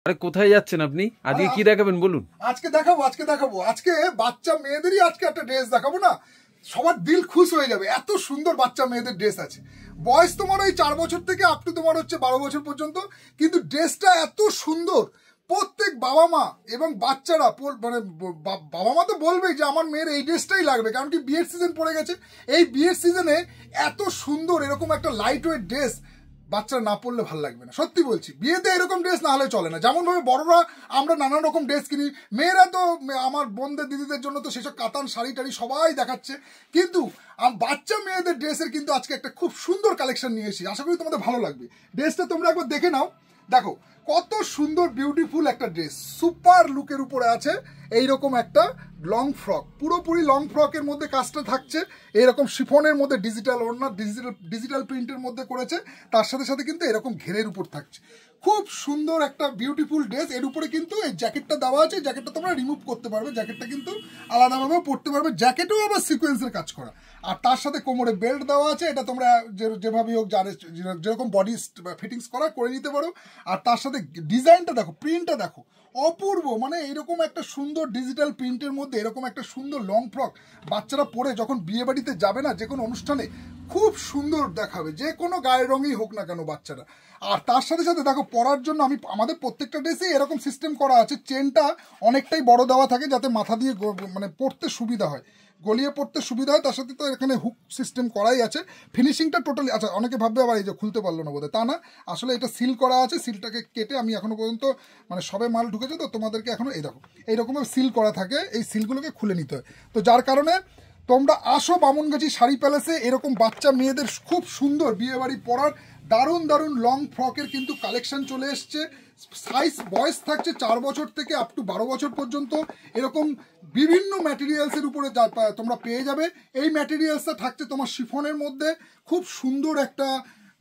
আরে কোথায় যাচ্ছেন আপনি? আজকে কি দেখাবেন বলুন। আজকে দেখাবো আজকে বাচ্চা মেয়েদেরই আজকে একটা ড্রেস দেখাবো না, সবার দিল খুশ হয়ে যাবে। এত সুন্দর বাচ্চা মেয়েদের ড্রেস আছে। বয়স তোমার ওই 4 বছর থেকে আপ টু তোমার হচ্ছে 12 বছর পর্যন্ত, কিন্তু ড্রেসটা এত সুন্দর। প্রত্যেক বাবা মা এবং বাচ্চারা মানে বাবা মা তো বলবেই যে আমার মেয়ের এই ড্রেসটাই লাগবে, কারণ কি বিয়ের সিজন পড়ে গেছে। এই বিয়ের সিজনে এত সুন্দর এরকম একটা লাইট ওয়েট ড্রেস বাচ্চারা না পরলে ভালো লাগবে না। সত্যি বলছি, বিয়েতে এরকম ড্রেস না হলে চলে না। যেমন ভাবে বড়রা আমরা নানান রকম ড্রেস কিনি, মেয়েরা তো আমার বোনদের দিদিদের জন্য তো সেসব কাতান শাড়ি টাড়ি সবাই দেখাচ্ছে, কিন্তু বাচ্চা মেয়েদের ড্রেসের কিন্তু আজকে একটা খুব সুন্দর কালেকশন নিয়ে এসেছি। আশা করি তোমাদের ভালো লাগবে। ড্রেসটা তোমরা একবার দেখে নাও, দেখো কত সুন্দর বিউটিফুল একটা ড্রেস, সুপার লুকের উপরে আছে। এইরকম একটা লং ফ্রক, পুরোপুরি লং ফ্রকের মধ্যে কাজটা থাকছে। এরকম শিফনের মধ্যে ডিজিটাল ওড়না, ডিজিটাল প্রিন্টের মধ্যে করেছে। তার সাথে সাথে কিন্তু এরকম ঘেরের উপর থাকছে। খুব সুন্দর একটা বিউটিফুল ড্রেস। এর উপরে কিন্তু এই জ্যাকেটটা দেওয়া আছে, জ্যাকেটটা তোমরা রিমুভ করতে পারবে, জ্যাকেটটা কিন্তু আলাদাভাবে পরতে পারবে। জ্যাকেটেও আবার সিকোয়েন্সের কাজ করা, আর তার সাথে কোমরে বেল্ট দেওয়া আছে। এটা তোমরা যেভাবেই হোক যেরকম বডি ফিটিংস করা করে নিতে পারো। আর তার সাথে ডিজাইনটা দেখো, প্রিন্টটা দেখো, অপূর্ব। মানে এরকম একটা সুন্দর ডিজিটাল প্রিন্টের মধ্যে এরকম একটা সুন্দর লং ফ্রক বাচ্চারা পরে যখন বিয়ে বাড়িতে যাবে না, যে কোনো অনুষ্ঠানে খুব সুন্দর দেখাবে, যে কোনো গায়ের রঙেই হোক না কেন বাচ্চারা। আর তার সাথে সাথে দেখো পরার জন্য আমাদের প্রত্যেকটা ড্রেসে এরকম সিস্টেম করা আছে। চেনটা অনেকটাই বড় দেওয়া থাকে যাতে মাথা দিয়ে মানে পরতে সুবিধা হয়, গলিয়ে পড়তে সুবিধা হয়। তার সাথে তো এখানে হুক সিস্টেম করাই আছে। ফিনিশিংটা টোটালি, আচ্ছা অনেকে ভাববে আবার এই যে খুলতে পারলো না বোধহয়, তা না, আসলে এটা সিল করা আছে। সিলটাকে কেটে আমি এখনো পর্যন্ত মানে সবে মাল ঢুকেছে তো তোমাদেরকে এখনো এই দেখো এইরকমভাবে সিল করা থাকে, এই সিলগুলোকে খুলে নিতে হয়। তো যার কারণে তোমরা আসো বামুনগাছি শাড়ি প্যালেসে। এরকম বাচ্চা মেয়েদের খুব সুন্দর বিয়েবাড়ি পরার দারুণ দারুণ লং ফ্রকের কিন্তু কালেকশন চলে এসছে। সাইজ বয়স থাকছে 4 বছর থেকে আপ টু 12 বছর পর্যন্ত। এরকম বিভিন্ন ম্যাটেরিয়ালসের উপরে তোমরা পেয়ে যাবে। এই ম্যাটেরিয়ালসটা থাকছে তোমার শিফনের মধ্যে, খুব সুন্দর একটা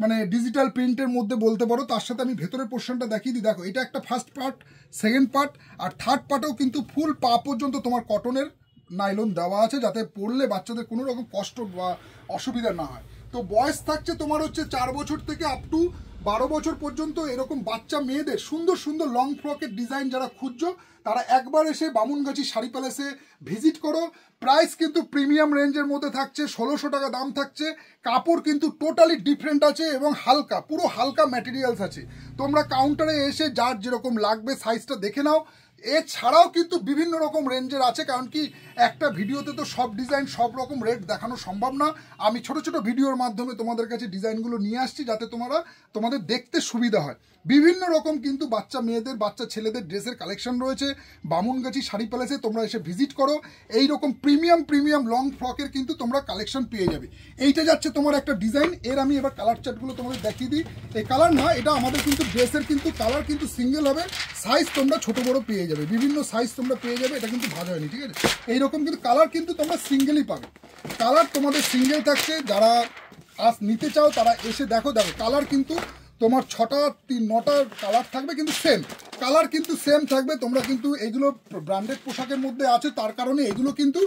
মানে ডিজিটাল প্রিন্টের মধ্যে বলতে পারো। তার সাথে আমি ভেতরের পোর্শনটা দেখিয়ে দিই। দেখো এটা একটা ফার্স্ট পার্ট, সেকেন্ড পার্ট, আর থার্ড পার্টেও কিন্তু ফুল পা পর্যন্ত তোমার কটনের নাইলন দেওয়া আছে, যাতে পরলে বাচ্চাদের কোনো রকম কষ্ট বা অসুবিধা না হয়। তো বয়স থাকছে তোমার হচ্ছে 4 বছর থেকে আপ টু 12 বছর পর্যন্ত। এরকম বাচ্চা মেয়েদের সুন্দর সুন্দর লং ফ্রকের ডিজাইন যারা খুঁজছো, তারা একবার এসে বামুনগাছি শাড়ি প্যালেসে ভিজিট করো। প্রাইস কিন্তু প্রিমিয়াম রেঞ্জের মধ্যে থাকছে, 1600 টাকা দাম থাকছে। কাপড় কিন্তু টোটালি ডিফারেন্ট আছে এবং হালকা, পুরো হালকা ম্যাটেরিয়ালস আছে। তোমরা কাউন্টারে এসে যার যেরকম লাগবে সাইজটা দেখে নাও। এছাড়াও কিন্তু বিভিন্ন রকম রেঞ্জের আছে, কারণ কি একটা ভিডিওতে তো সব ডিজাইন সব রকম রেট দেখানো সম্ভব না। আমি ছোট ছোট ভিডিওর মাধ্যমে তোমাদের কাছে ডিজাইনগুলো নিয়ে আসছি, যাতে তোমাদের দেখতে সুবিধা হয়। বিভিন্ন রকম কিন্তু বাচ্চা মেয়েদের, বাচ্চা ছেলেদের ড্রেসের কালেকশন রয়েছে বামুনগাছি শাড়ি প্যালেসে। তোমরা এসে ভিজিট করো, এইরকম প্রিমিয়াম লং ফ্রকের কিন্তু তোমরা কালেকশন পেয়ে যাবে। এইটা যাচ্ছে তোমার একটা ডিজাইন। এর আমি এবার কালার চার্টগুলো তোমাদের দেখিয়ে দিই। এই কালার না, এটা আমাদের কিন্তু ড্রেসের কিন্তু কালার কিন্তু সিঙ্গেল হবে। সাইজ তোমরা ছোট বড় পেয়ে যাবে, বিভিন্ন সাইজ তোমরা পেয়ে যাবে। এটা কিন্তু ভাজা হয়নি, ঠিক আছে। এইরকম কিন্তু কালার কিন্তু তোমরা সিঙ্গেলই পাবে। কালার তোমাদের সিঙ্গেল থাকছে। যারা নিতে চাও তারা এসে দেখো। কালার কিন্তু তোমার 6টা 9টা কালার থাকবে, কিন্তু সেম কালার কিন্তু সেম থাকবে। তোমরা কিন্তু এগুলো ব্র্যান্ডেড পোশাকের মধ্যে আছে, তার কারণে এগুলো কিন্তু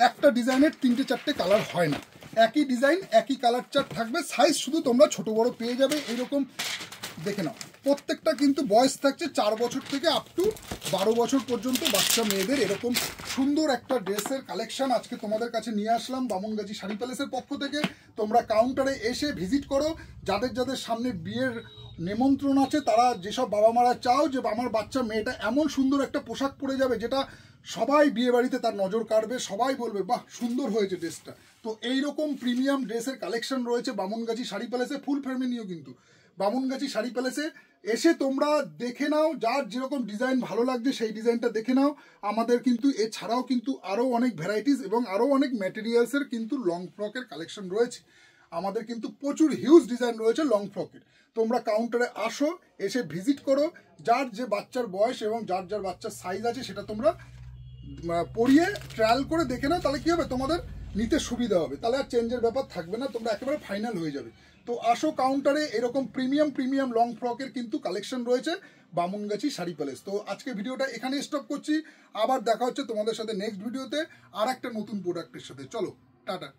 একটা ডিজাইনের 3টে 4টে কালার হয় না। একই ডিজাইন একই কালার চার্ট থাকবে, সাইজ শুধু তোমরা ছোট বড় পেয়ে যাবে। এইরকম দেখে নাও। প্রত্যেকটা কিন্তু বয়স থাকছে 4 বছর থেকে আপ টু 12 বছর পর্যন্ত বাচ্চা মেয়েদের এরকম সুন্দর একটা ড্রেসের কালেকশন আজকে তোমাদের কাছে নিয়ে আসলাম বামুনগাছি শাড়ি প্যালেসের পক্ষ থেকে। তোমরা কাউন্টারে এসে ভিজিট করো। যাদের সামনে বিয়ের নিমন্ত্রণ আছে, তারা যেসব বাবা মারা চাও যে আমার বাচ্চা মেয়েটা এমন সুন্দর একটা পোশাক পরে যাবে যেটা সবাই বিয়ে বাড়িতে তার নজর কাড়বে, সবাই বলবে বাহ সুন্দর হয়েছে ড্রেসটা। তো এইরকম প্রিমিয়াম ড্রেসের কালেকশন রয়েছে বামুনগাছি শাড়ি প্যালেসে। ফুল ফ্যামিলিও কিন্তু বামুনগাছি শাড়ি প্যালেসে এসে তোমরা দেখে নাও, যার যেরকম ডিজাইন ভালো লাগছে সেই ডিজাইনটা দেখে নাও। আমাদের কিন্তু এছাড়াও কিন্তু আরও অনেক ভ্যারাইটিস এবং আরও অনেক ম্যাটেরিয়ালসের কিন্তু লং ফ্রকের কালেকশন রয়েছে। আমাদের কিন্তু প্রচুর হিউজ ডিজাইন রয়েছে লং ফ্রকের। তোমরা কাউন্টারে আসো, এসে ভিজিট করো। যার যে বাচ্চার বয়স এবং যার বাচ্চার সাইজ আছে সেটা তোমরা পরিয়ে ট্রায়াল করে দেখে নাও। তাহলে কী হবে, তোমাদের নিতে সুবিধা হবে, তাহলে আর চেঞ্জের ব্যাপার থাকবে না, তোমরা একেবারে ফাইনাল হয়ে যাবে। তো আসো কাউন্টারে, এরকম প্রিমিয়াম লং ফ্রকের কিন্তু কালেকশন রয়েছে বামুনগাছি শাড়ি প্যালেস। তো আজকে ভিডিওটা এখানে স্টপ করছি। আবার দেখা হচ্ছে তোমাদের সাথে নেক্সট ভিডিওতে আর একটা নতুন প্রোডাক্টের সাথে। চলো টাটা।